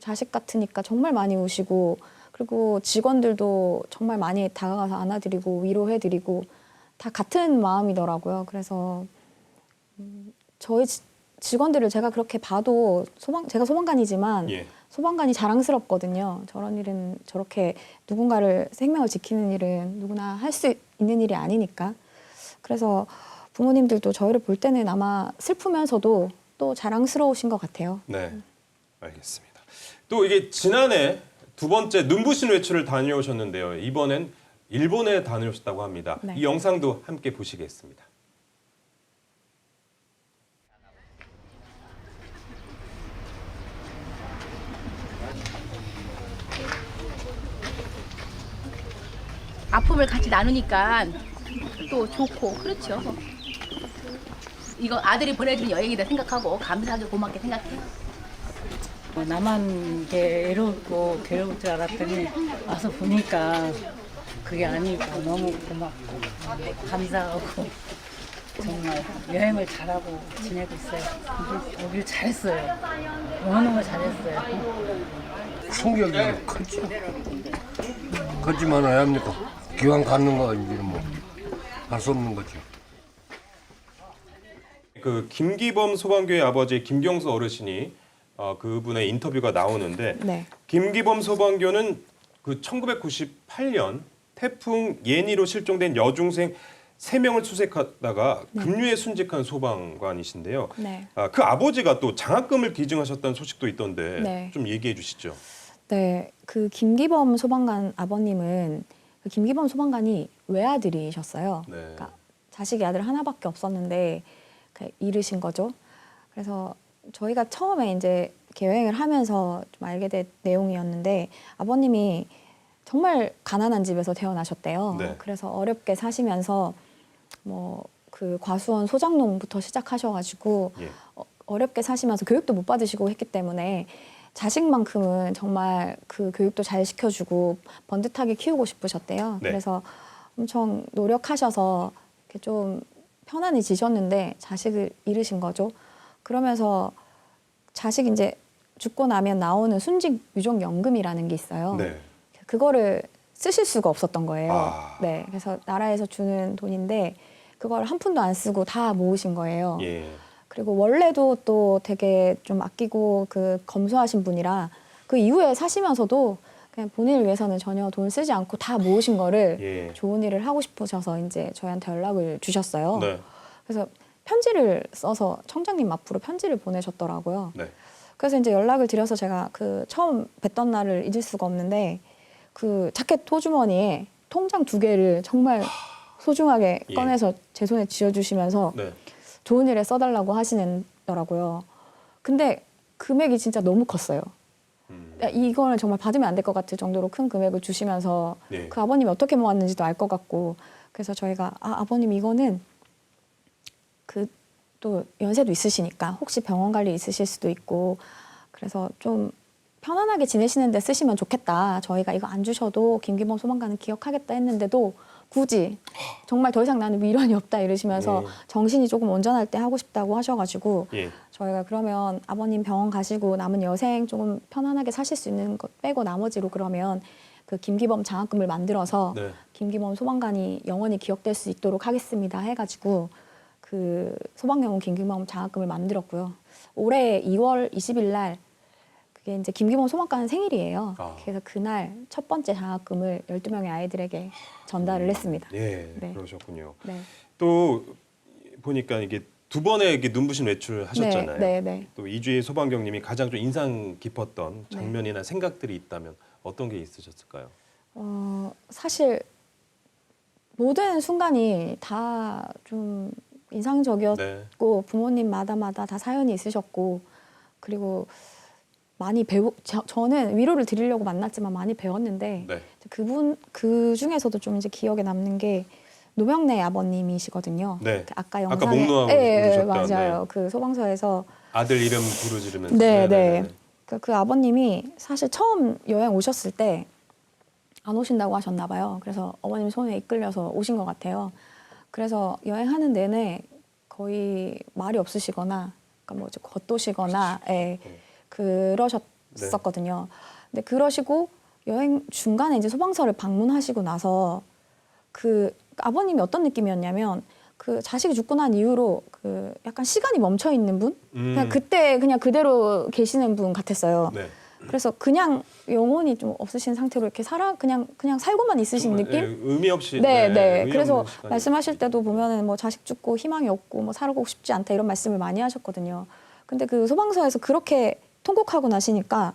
자식 같으니까 정말 많이 우시고 그리고 직원들도 정말 많이 다가가서 안아드리고 위로해드리고 다 같은 마음이더라고요. 그래서 저희 직원들을 제가 그렇게 봐도 제가 소방관이지만 예. 소방관이 자랑스럽거든요. 저런 일은 저렇게 누군가를 생명을 지키는 일은 누구나 할 수 있는 일이 아니니까. 그래서 부모님들도 저희를 볼 때는 아마 슬프면서도 또 자랑스러우신 것 같아요. 네, 알겠습니다. 또 이게 지난해 두 번째 눈부신 외출을 다녀오셨는데요. 이번엔 일본에 다녀오셨다고 합니다. 네. 이 영상도 함께 보시겠습니다. 아픔을 같이 나누니까 또 좋고 그렇죠. 이거 아들이 보내준 여행이다 생각하고 감사하게 고맙게 생각해요. 나만 이게 외롭고 괴로울 줄 알았더니 와서 보니까 그게 아니고 너무 고맙고 감사하고 정말 여행을 잘하고 지내고 있어요. 오길 잘했어요. 너무너무 잘했어요. 충격이 크죠. 걷지만 해야 합니까? 기왕 갖는 거 이제 뭐 할 수 없는 거죠. 그 김기범 소방교의 아버지 김경수 어르신이 그분의 인터뷰가 나오는데 네. 김기범 소방교는 그 1998년 태풍 예니로 실종된 여중생 3명을 수색하다가 급류에 순직한 소방관이신데요. 네. 그 아버지가 또 장학금을 기증하셨다는 소식도 있던데 네. 좀 얘기해 주시죠. 네, 그 김기범 소방관 아버님은 그 김기범 소방관이 외아들이셨어요. 네. 그러니까 자식이 아들 하나밖에 없었는데 잃으신 거죠. 그래서 저희가 처음에 이제 여행을 하면서 좀 알게 된 내용이었는데 아버님이 정말 가난한 집에서 태어나셨대요. 네. 그래서 어렵게 사시면서 뭐 그 과수원 소장농부터 시작하셔가지고 예. 어렵게 사시면서 교육도 못 받으시고 했기 때문에 자식만큼은 정말 그 교육도 잘 시켜주고 번듯하게 키우고 싶으셨대요. 네. 그래서 엄청 노력하셔서 이렇게 좀 편안해지셨는데 자식을 잃으신 거죠. 그러면서 자식 이제 죽고 나면 나오는 순직 유족 연금이라는 게 있어요. 네. 그거를 쓰실 수가 없었던 거예요. 아. 네, 그래서 나라에서 주는 돈인데 그걸 한 푼도 안 쓰고 다 모으신 거예요. 예. 그리고 원래도 또 되게 좀 아끼고 그 검소하신 분이라 그 이후에 사시면서도 그냥 본인을 위해서는 전혀 돈 쓰지 않고 다 모으신 거를 예. 좋은 일을 하고 싶으셔서 이제 저희한테 연락을 주셨어요. 네. 그래서 편지를 써서 청장님 앞으로 편지를 보내셨더라고요. 네. 그래서 이제 연락을 드려서 제가 그 처음 뵀던 날을 잊을 수가 없는데 그 자켓 호주머니에 통장 2개를 정말 소중하게 예. 꺼내서 제 손에 쥐어주시면서 네. 좋은 일에 써달라고 하시더라고요. 근데 금액이 진짜 너무 컸어요. 이거는 정말 받으면 안 될 것 같을 정도로 큰 금액을 주시면서 네. 그 아버님이 어떻게 모았는지도 알 것 같고 그래서 저희가 아버님 이거는 그 또 연세도 있으시니까 혹시 병원 관리 있으실 수도 있고 그래서 좀 편안하게 지내시는데 쓰시면 좋겠다. 저희가 이거 안 주셔도 김기범 소방관은 기억하겠다 했는데도 굳이 정말 더 이상 나는 미련이 없다 이러시면서 네. 정신이 조금 온전할 때 하고 싶다고 하셔가지고 예. 저희가 그러면 아버님 병원 가시고 남은 여생 조금 편안하게 사실 수 있는 것 빼고 나머지로 그러면 그 김기범 장학금을 만들어서 네. 김기범 소방관이 영원히 기억될 수 있도록 하겠습니다 해가지고 그 소방영웅 김기범 장학금을 만들었고요. 올해 2월 20일 날 그게 이제 김기범 소방관 생일이에요. 그래서 그날 첫 번째 장학금을 12명의 아이들에게 전달을 했습니다. 예, 네. 그러셨군요. 네. 또 보니까 이게 두 번의 이게 눈부신 외출을 하셨잖아요. 네, 네. 또 이주희 소방경님이 가장 좀 인상 깊었던 장면이나 생각들이 있다면 어떤 게 있으셨을까요? 사실 모든 순간이 다 좀 인상적이었고 네. 부모님마다 다 사연이 있으셨고 그리고 많이 저는 위로를 드리려고 만났지만 많이 배웠는데 네. 그 중에서도 좀 이제 기억에 남는 게 노명래 아버님이시거든요. 네. 아까 아까 영상에 목놓아 맞아요. 부르셨던, 네. 그 소방서에서 아들 이름 부르지르면서. 네. 그 아버님이 사실 처음 여행 오셨을 때 안 오신다고 하셨나 봐요. 그래서 어머님 손에 이끌려서 오신 것 같아요. 그래서 여행하는 내내 거의 말이 없으시거나 그러니까 뭐 겉도시거나 그러셨었거든요. 근데 그러시고 여행 중간에 이제 소방서를 방문하시고 나서 그 아버님이 어떤 느낌이었냐면 그 자식이 죽고 난 이후로 그 약간 시간이 멈춰 있는 분? 그냥 그때 그냥 그대로 계시는 분 같았어요. 네. 그래서 그냥 영혼이 좀 없으신 상태로 이렇게 그냥 살고만 있으신 느낌? 네, 의미 없이. 네, 네. 의미 그래서 없는 시간이. 말씀하실 때도 보면은 뭐 자식 죽고 희망이 없고 뭐 살고 싶지 않다 이런 말씀을 많이 하셨거든요. 근데 그 소방서에서 그렇게 통곡하고 나시니까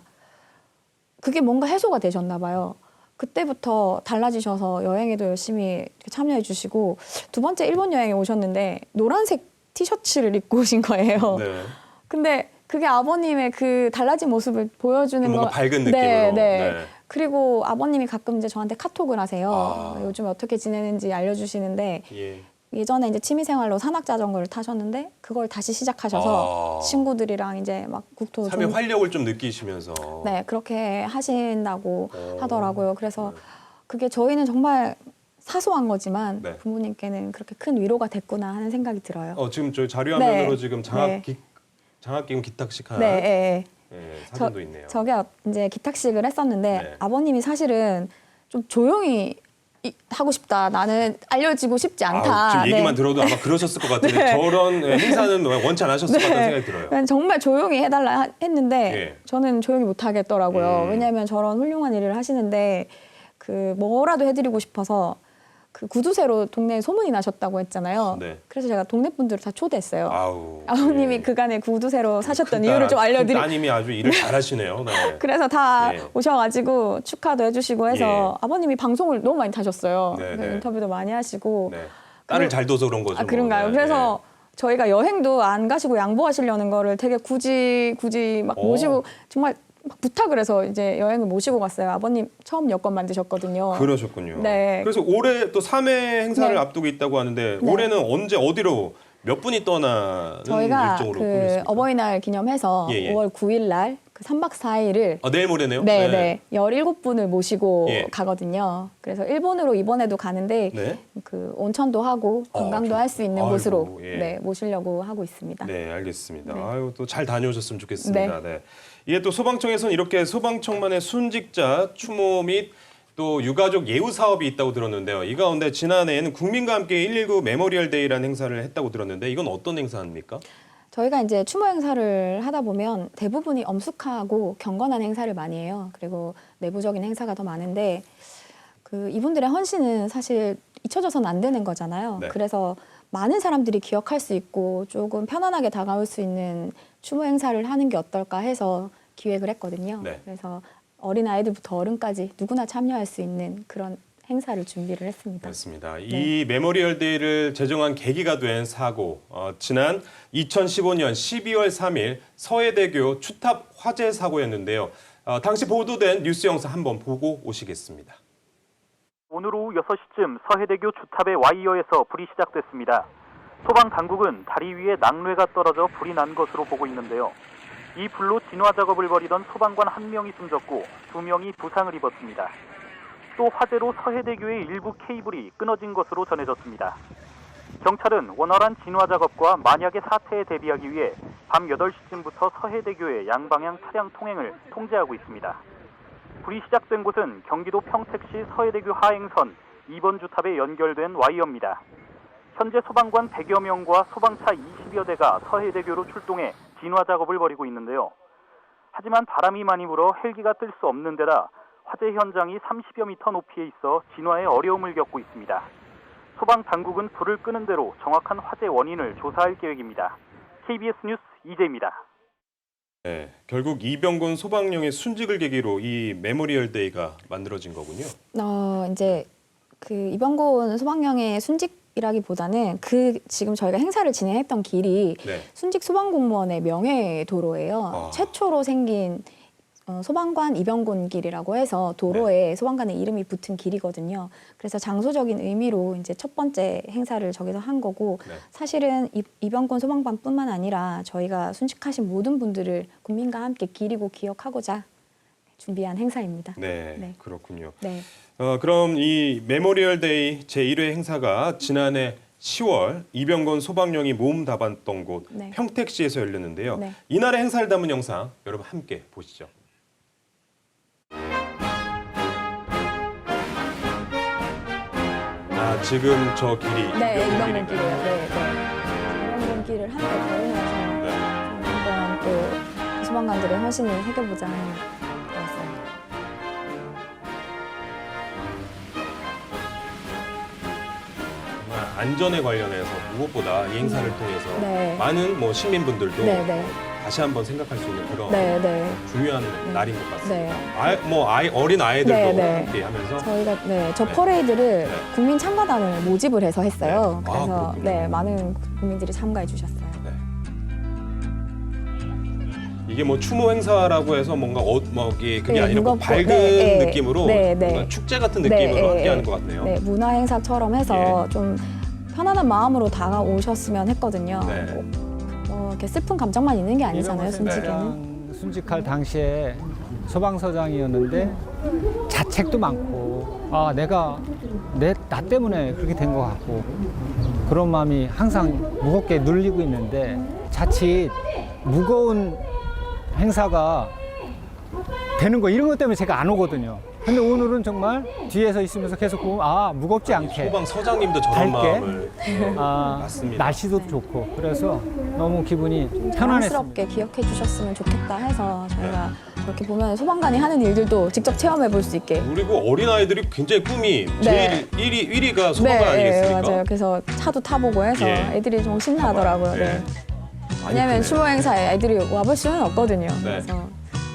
그게 뭔가 해소가 되셨나 봐요. 그때부터 달라지셔서 여행에도 열심히 참여해 주시고 두 번째 일본 여행에 오셨는데 노란색 티셔츠를 입고 오신 거예요. 네. 근데 그게 아버님의 그 달라진 모습을 보여주는 뭔가 밝은 느낌으로. 네, 네. 네. 그리고 아버님이 가끔 이제 저한테 카톡을 하세요. 아. 요즘 어떻게 지내는지 알려주시는데 예. 예전에 이제 취미생활로 산악자전거를 타셨는데 그걸 다시 시작하셔서 친구들이랑 이제 막 국토 삶의 활력을 좀 느끼시면서. 네, 그렇게 하신다고 하더라고요. 그래서 그게 저희는 정말 사소한 거지만 네. 부모님께는 그렇게 큰 위로가 됐구나 하는 생각이 들어요. 지금 저희 자료 화면으로 네. 지금 네. 장학기금 기탁식 한 네, 사진도 있네요. 저게 이제 기탁식을 했었는데 네. 아버님이 사실은 좀 조용히 하고 싶다. 나는 알려지고 싶지 않다. 지금 얘기만 네. 들어도 아마 그러셨을 것 같은데 네. 저런 행사는 원치 않으셨을 것 같다는 생각이 들어요. 그냥 정말 조용히 해달라 했는데 예. 저는 조용히 못 하겠더라고요. 왜냐하면 저런 훌륭한 일을 하시는데 그 뭐라도 해드리고 싶어서 그 구두쇠로 동네에 소문이 나셨다고 했잖아요. 네. 그래서 제가 동네 분들을 다 초대했어요. 아우, 아버님이 그간에 구두쇠로 사셨던 큰 이유를 좀 알려드리. 따님이 아주 일을 잘하시네요. 네. 그래서 다 네. 오셔가지고 축하도 해주시고 해서 아버님이 방송을 너무 많이 타셨어요. 네, 그래서 네. 인터뷰도 많이 하시고. 네. 딸을 잘 둬서 그런 거죠. 아, 그런가요? 뭐. 네, 그래서 저희가 여행도 안 가시고 양보하시려는 거를 되게 굳이 막 모시고 정말 막 부탁을 해서 이제 여행을 모시고 갔어요. 아버님 처음 여권 만드셨거든요. 그러셨군요. 네. 그래서 올해 또 3회 행사를 네. 앞두고 있다고 하는데 네. 올해는 언제 어디로 몇 분이 떠나는 저희가 일정으로 그 꾸몄습니까? 어버이날 기념해서 예, 예. 5월 9일 날 그 3박 4일을 내일 모레네요? 네. 17분을 모시고 예. 가거든요. 그래서 일본으로 이번에도 가는데 네. 그 온천도 하고 관광도 할 수 있는 아이고, 곳으로 예. 모시려고 하고 있습니다. 네, 알겠습니다. 네. 아유, 또 잘 다녀오셨으면 좋겠습니다. 네. 이게 또 소방청에서는 이렇게 소방청만의 순직자 추모 및 또 유가족 예우 사업이 있다고 들었는데요. 이 가운데 지난해에는 국민과 함께 119 메모리얼 데이라는 행사를 했다고 들었는데 이건 어떤 행사입니까? 저희가 이제 추모 행사를 하다 보면 대부분이 엄숙하고 경건한 행사를 많이 해요. 그리고 내부적인 행사가 더 많은데 그 이분들의 헌신은 사실 잊혀져서는 안 되는 거잖아요. 네. 그래서 많은 사람들이 기억할 수 있고 조금 편안하게 다가올 수 있는 추모 행사를 하는 게 어떨까 해서 기획을 했거든요. 네. 그래서 어린 아이들부터 어른까지 누구나 참여할 수 있는 그런 행사를 준비를 했습니다. 맞습니다. 네. 이 메모리얼 데이를 제정한 계기가 된 사고, 지난 2015년 12월 3일 서해대교 추탑 화재 사고였는데요. 당시 보도된 뉴스 영상 한번 보고 오시겠습니다. 오늘 오후 6시쯤 서해대교 주탑의 와이어에서 불이 시작됐습니다. 소방 당국은 다리 위에 낙뢰가 떨어져 불이 난 것으로 보고 있는데요. 이 불로 진화 작업을 벌이던 소방관 1명이 숨졌고 2명이 부상을 입었습니다. 또 화재로 서해대교의 일부 케이블이 끊어진 것으로 전해졌습니다. 경찰은 원활한 진화 작업과 만약의 사태에 대비하기 위해 밤 8시쯤부터 서해대교의 양방향 차량 통행을 통제하고 있습니다. 불이 시작된 곳은 경기도 평택시 서해대교 하행선 2번 주탑에 연결된 와이어입니다. 현재 소방관 100여 명과 소방차 20여 대가 서해대교로 출동해 진화 작업을 벌이고 있는데요. 하지만 바람이 많이 불어 헬기가 뜰 수 없는 데다 화재 현장이 30여 미터 높이에 있어 진화에 어려움을 겪고 있습니다. 소방 당국은 불을 끄는 대로 정확한 화재 원인을 조사할 계획입니다. KBS 뉴스 이재입니다. 네, 결국 이병곤 소방령의 순직을 계기로 이 메모리얼 데이가 만들어진 거군요. 이제 그 이병곤 소방령의 순직이라기보다는 그 지금 저희가 행사를 진행했던 길이 순직 소방공무원의 명예 도로예요. 최초로 생긴 소방관 이병곤 길이라고 해서 도로에 소방관의 이름이 붙은 길이거든요. 그래서 장소적인 의미로 이제 첫 번째 행사를 저기서 한 거고 사실은 이병곤 소방관뿐만 아니라 저희가 순직하신 모든 분들을 국민과 함께 기리고 기억하고자 준비한 행사입니다. 네. 그렇군요. 네. 그럼 이 메모리얼 데이 제1회 행사가 지난해 10월 이병곤 소방령이 몸 담았던 곳 평택시에서 열렸는데요. 이날의 행사를 담은 영상 여러분 함께 보시죠. 아, 지금 저 길이. 네, 이병근 이병근 길이에요. 네, 네. 이병근 길을 함께 걸으면서 좀 한번 또 소방관들의 헌신을 새겨보자 하는 거였어요. 정말 안전에 관련해서 무엇보다 이 행사를 통해서 네. 많은 뭐 시민분들도 네, 네. 다시 한번 생각할 수 있는 그런 네, 네. 중요한 날인 것 같습니다. 네. 어린 아이들도 네, 네. 함께 하면서 저희가 저 퍼레이드를 국민 참가단을 모집을 해서 했어요. 네. 아, 그래서 그렇군요. 많은 국민들이 참가해 주셨어요. 이게 뭐 추모 행사라고 해서 뭔가 그게 네, 아니라 뭐 무겁고, 밝은 네, 네. 느낌으로 네, 네. 뭔가 축제 같은 네, 느낌으로 네, 함께하는 네. 것 같네요. 네, 문화 행사처럼 해서 좀 편안한 마음으로 다가오셨으면 했거든요. 네. 이렇게 슬픈 감정만 있는 게 아니잖아요, 순직에는. 순직할 당시에 소방서장이었는데 자책도 많고 내가 나 때문에 그렇게 된 것 같고 그런 마음이 항상 무겁게 눌리고 있는데 자칫 무거운 행사가 되는 거 이런 것 때문에 제가 안 오거든요. 근데 오늘은 정말 뒤에서 있으면서 계속 보면 무겁지 않게 소방서장님도 저런 밝게 마음을 맞습니다. 날씨도 좋고 그래서 너무 기분이 편안했습니다. 자연스럽게 기억해 주셨으면 좋겠다 해서 저희가 저렇게 보면 소방관이 하는 일들도 직접 체험해 볼 수 있게. 그리고 어린아이들이 굉장히 꿈이 네. 제일 1위가 소방관 아니겠습니까? 맞아요. 그래서 차도 타보고 해서 애들이 좀 신나하더라고요. 네. 많이 왜냐하면 크네요. 추모 행사에 애들이 와볼 수는 없거든요. 네. 그래서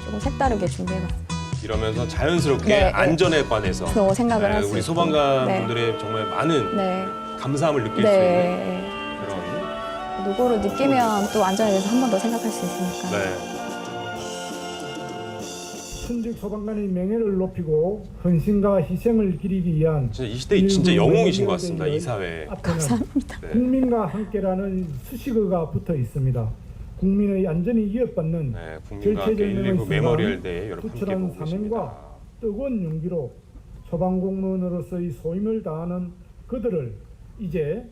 조금 색다르게 준비해봤어요. 이러면서 자연스럽게 네, 네. 안전에 관해서 또 생각을 할수 우리 있고. 소방관 네. 분들의 정말 많은 네. 감사함을 느낄 네. 수 있는 그런 노고를 느끼면 또 안전에 대해서 한 번 더 생각할 수 있으니까. 네. 순직 소방관의 명예를 높이고 헌신과 희생을 기리기 위한 진짜 이 시대에 진짜 영웅이신 것 같습니다. 이 사회에. 감사합니다. 국민과 함께라는 수식어가 붙어 있습니다. 국민의 안전이 위협받는 국민과 함께 119 메모리얼 데이 여러분 함께 투철한 보고 사명과 계십니다. 뜨거운 용기로 소방공무원으로서의 소임을 다하는 그들을 이제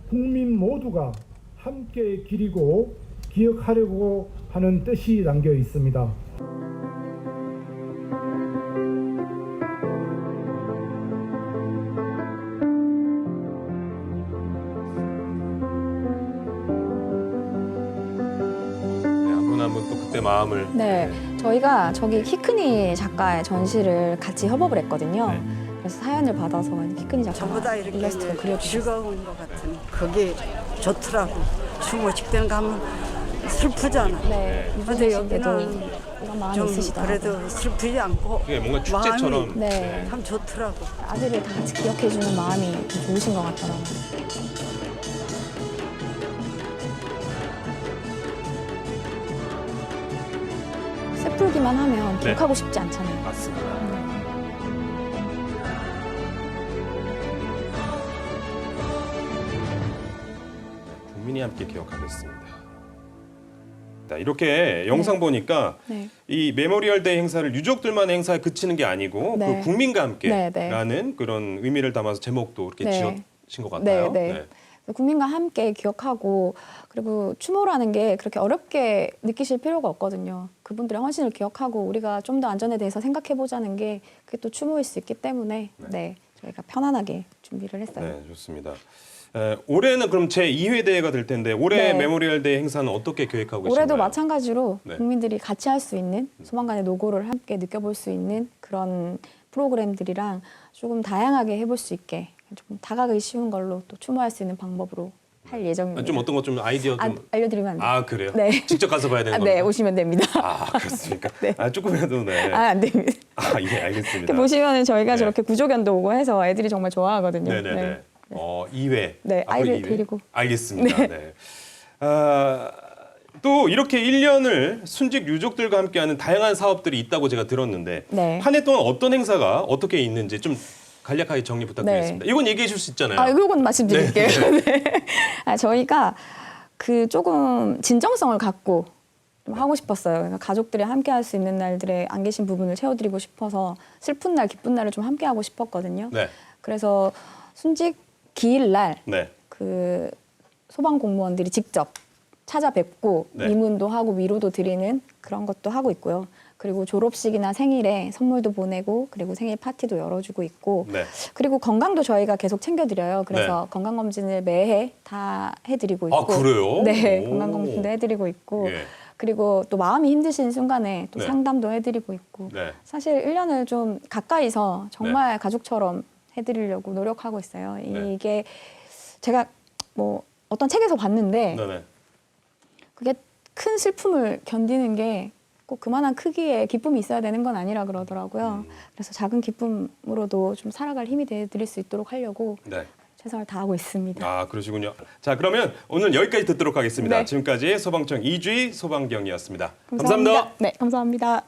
국민 모두가 함께 기리고 기억하려고 하는 뜻이 담겨 있습니다. 한분 또 그때 마음을 네, 저희가 저기 키크니 작가의 전시를 같이 협업을 했거든요. 그래서 사연을 받아서 키크니 작가가 저보다 이렇게 일러스트를 그려주셨어요. 즐거운 것 같은 그게 좋더라고. 추모식 때는 가면 슬프잖아. 네, 근데 유분이신데도 여기는 이런 마음이 좀 있으시더라고요. 그래도 슬프지 않고 그게 뭔가 축제처럼 마음이 네. 참 좋더라고. 아들을 다 같이 기억해주는 마음이 좀 좋으신 것 같더라고요. 슬프기만 하면 기억하고 싶지 않잖아요. 맞습니다. 국민이 함께 기억하겠습니다. 이렇게 영상 보니까 네. 이 메모리얼 데이 행사를 유족들만의 행사에 그치는 게 아니고 네. 그 국민과 함께라는 네, 그런 의미를 담아서 제목도 이렇게 네. 지어진 것 같아요. 네. 국민과 함께 기억하고 그리고 추모라는 게 그렇게 어렵게 느끼실 필요가 없거든요. 그분들의 헌신을 기억하고 우리가 좀 더 안전에 대해서 생각해보자는 게 그게 또 추모일 수 있기 때문에 저희가 편안하게 준비를 했어요. 네, 좋습니다. 올해는 그럼 제2회 대회가 될 텐데 올해 메모리얼 데이 행사는 어떻게 계획하고 계신가요? 올해도 마찬가지로 네. 국민들이 같이 할 수 있는 소방관의 노고를 함께 느껴볼 수 있는 그런 프로그램들이랑 조금 다양하게 해볼 수 있게 좀 다가가기 쉬운 걸로 또 추모할 수 있는 방법으로 할 예정입니다. 좀 어떤 것 좀 아이디어 좀 알려드리면 안 돼요? 아 그래요? 네. 직접 가서 봐야 되는 네, 거예요? 오시면 됩니다. 아 그렇습니까? 조금이라도 네. 안 됩니다. 예, 알겠습니다. 이렇게 보시면 저희가 저렇게 구조견도 오고 해서 애들이 정말 좋아하거든요. 네네네. 2회. 네, 아이들 2회? 데리고. 알겠습니다. 네. 또 이렇게 1년을 순직 유족들과 함께하는 다양한 사업들이 있다고 제가 들었는데 네. 한 해 동안 어떤 행사가 어떻게 있는지 좀 간략하게 정리 부탁드리겠습니다. 이건 얘기해 줄 수 있잖아요. 이건 말씀드릴게요. 네. 저희가 그 조금 진정성을 갖고 좀 하고 싶었어요. 그러니까 가족들이 함께 할 수 있는 날들에 안 계신 부분을 채워드리고 싶어서 슬픈 날, 기쁜 날을 좀 함께 하고 싶었거든요. 네. 그래서 순직 기일날 네. 그 소방 공무원들이 직접 찾아뵙고 네. 위문도 하고 위로도 드리는 그런 것도 하고 있고요. 그리고 졸업식이나 생일에 선물도 보내고 그리고 생일 파티도 열어주고 있고 네. 그리고 건강도 저희가 계속 챙겨드려요. 그래서 건강검진을 매해 다 해드리고 있고. 아, 그래요? 네, 오. 건강검진도 해드리고 있고. 예. 그리고 또 마음이 힘드신 순간에 또 네. 상담도 해드리고 있고. 네. 사실 1년을 좀 가까이서 정말 가족처럼 해드리려고 노력하고 있어요. 네. 이게 제가 뭐 어떤 책에서 봤는데 네네. 그게 큰 슬픔을 견디는 게 꼭 그만한 크기의 기쁨이 있어야 되는 건 아니라 그러더라고요. 그래서 작은 기쁨으로도 좀 살아갈 힘이 되드릴 수 있도록 하려고 네. 최선을 다하고 있습니다. 아, 그러시군요. 자, 그러면 오늘 여기까지 듣도록 하겠습니다. 네. 지금까지 소방청 이주희 소방경이었습니다. 감사합니다. 네, 감사합니다.